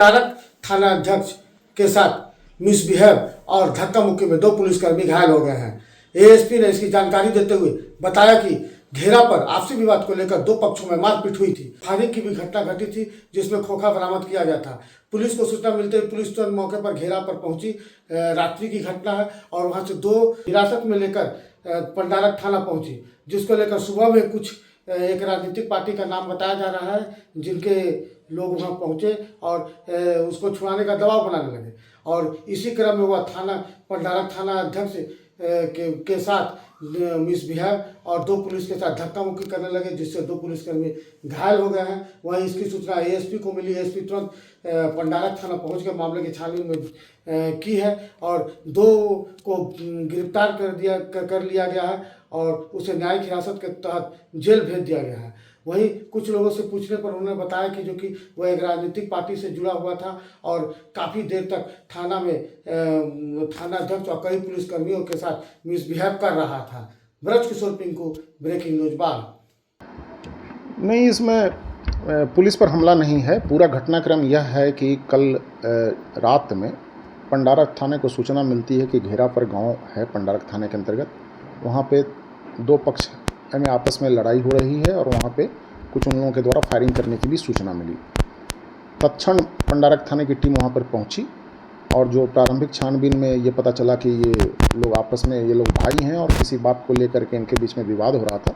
चालक थाना अध्यक्ष के साथ मिसबिहेव और धक्का मुक्की में 2 पुलिसकर्मी घायल हो गए हैं। एएसपी ने इसकी जानकारी देते हुए बताया कि घेरा पर आपसी विवाद को लेकर 2 पक्षों में मारपीट हुई थी। फायरिंग की भी घटना घटी थी जिसमें खोखा बरामद किया गया था। पुलिस को सूचना मिलते ही पुलिस तुरंत मौके पर घेरा पर पहुंची। रात्रि की घटना है और वहां से 2 हिरासत में लेकर पंडारक थाना पहुंची, जिसको लेकर सुबह में कुछ एक राजनीतिक पार्टी का नाम बताया जा रहा है, जिनके लोग वहाँ पहुँचे और उसको छुड़ाने का दबाव बनाने लगे। और इसी क्रम में वह पंडारक थाना अध्यक्ष के साथ मिसबिहेव और 2 पुलिस के साथ धक्का मुक्की करने लगे, जिससे 2 पुलिसकर्मी घायल हो गए हैं। वहीं इसकी सूचना एएसपी को मिली। एएसपी तुरंत पंडारक थाना पहुंच कर मामले की छानबीन में की है और 2 को गिरफ्तार कर लिया गया है और उसे न्यायिक हिरासत के तहत जेल भेज दिया गया है। वहीं कुछ लोगों से पूछने पर उन्होंने बताया कि जो कि वह एक राजनीतिक पार्टी से जुड़ा हुआ था और काफ़ी देर तक थाना में थाना अध्यक्ष और कई पुलिसकर्मियों के साथ मिसबिहेव कर रहा था। ब्रज किशोर पिंकू, ब्रेकिंग न्यूज बाल। नहीं, इसमें पुलिस पर हमला नहीं है। पूरा घटनाक्रम यह है कि कल रात में पंडारक थाने को सूचना मिलती है कि घेरा पर गांव है पंडारक थाने के अंतर्गत। वहां पे 2 पक्ष में आपस में लड़ाई हो रही है और वहां पे कुछ उन लोगों के द्वारा फायरिंग करने की भी सूचना मिली। तत्क्षण पंडारक थाने की टीम वहां पर पहुंची और जो प्रारंभिक छानबीन में ये पता चला कि ये लोग आपस में ये लोग भाई हैं और किसी बात को लेकर के इनके बीच में विवाद हो रहा था।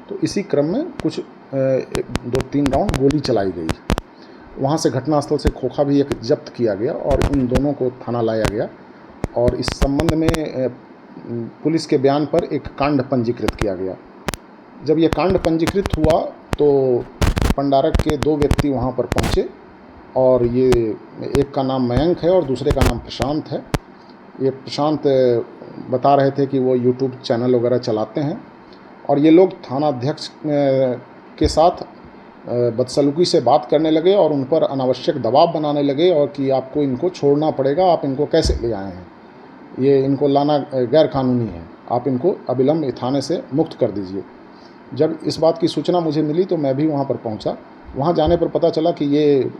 तो इसी क्रम में कुछ 2-3 राउंड गोली चलाई गई। वहाँ से घटनास्थल से खोखा भी एक जब्त किया गया और इन दोनों को थाना लाया गया और इस संबंध में पुलिस के बयान पर एक कांड पंजीकृत किया गया। जब ये कांड पंजीकृत हुआ तो पंडारक के 2 व्यक्ति वहाँ पर पहुँचे और ये एक का नाम मयंक है और दूसरे का नाम प्रशांत है। ये प्रशांत बता रहे थे कि वो यूट्यूब चैनल वगैरह चलाते हैं और ये लोग थाना अध्यक्ष के साथ बदसलूकी से बात करने लगे और उन पर अनावश्यक दबाव बनाने लगे और कि आपको इनको छोड़ना पड़ेगा, आप इनको कैसे ले आए हैं, ये इनको लाना गैर कानूनी है, आप इनको अविलंब थाने से मुक्त कर दीजिए। जब इस बात की सूचना मुझे मिली तो मैं भी वहाँ पर पहुँचा। वहाँ जाने पर पता चला कि ये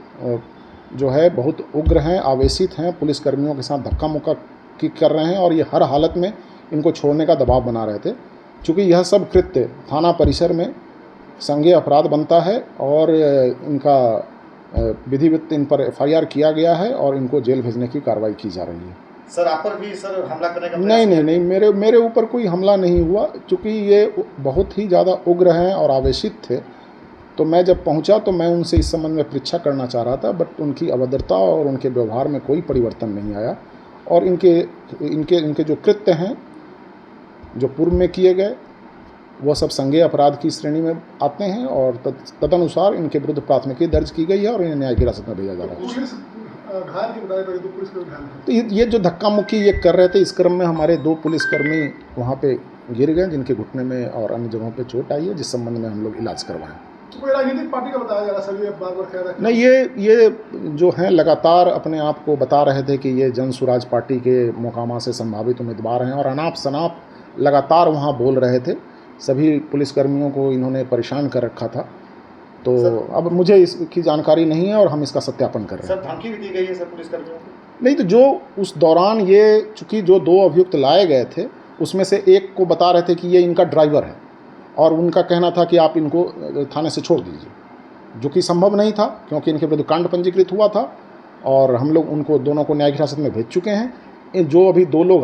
जो है बहुत उग्र हैं, आवेशित हैं, पुलिसकर्मियों के साथ धक्का मुक्की कर रहे हैं और ये हर हालत में इनको छोड़ने का दबाव बना रहे थे। चूँकि यह सब कृत्य थाना परिसर में संज्ञेय अपराध बनता है और इनका विधिवत इन पर FIR किया गया है और इनको जेल भेजने की कार्रवाई की जा रही है। सर, आप पर भी सर हमला करने का नहीं, मेरे ऊपर कोई हमला नहीं हुआ। चूँकि ये बहुत ही ज़्यादा उग्र हैं और आवेशित थे, तो मैं जब पहुंचा तो मैं उनसे इस संबंध में परीक्षा करना चाह रहा था, बट उनकी अभद्रता और उनके व्यवहार में कोई परिवर्तन नहीं आया और इनके जो कृत्य हैं जो पूर्व में किए गए वह सब संज्ञेय अपराध की श्रेणी में आते हैं और तदनुसार इनके विरुद्ध प्राथमिकी दर्ज की गई है और इन्हें न्यायिक हिरासत में भेजा जा रहा है। तो ये जो धक्का मुक्की ये कर रहे थे, इस क्रम में हमारे 2 पुलिसकर्मी वहाँ पे गिर गए जिनके घुटने में और अन्य जगहों पे चोट आई है, जिस संबंध में हम लोग इलाज करवाएं। कोई राजनीतिक पार्टी का बताया जा रहा सर, ये बार-बार कह रहे हैं। नहीं, ये जो हैं लगातार अपने आप को बता रहे थे कि ये जन सुराज पार्टी के मोकामा से संभावित उम्मीदवार हैं और अनाप शनाप लगातार वहाँ बोल रहे थे। सभी पुलिसकर्मियों को इन्होंने परेशान कर रखा था। तो अब मुझे इसकी जानकारी नहीं है और हम इसका सत्यापन कर रहे हैं। सर, धमकी भी दी गई है सर पुलिसकर्मियों को? नहीं, तो जो उस दौरान ये चूँकि जो 2 अभियुक्त लाए गए थे उसमें से एक को बता रहे थे कि ये इनका ड्राइवर है और उनका कहना था कि आप इनको थाने से छोड़ दीजिए, जो कि संभव नहीं था क्योंकि इनके विरुद्ध कांड पंजीकृत हुआ था और हम लोग उनको दोनों को न्यायिक हिरासत में भेज चुके हैं। जो अभी 2 लोग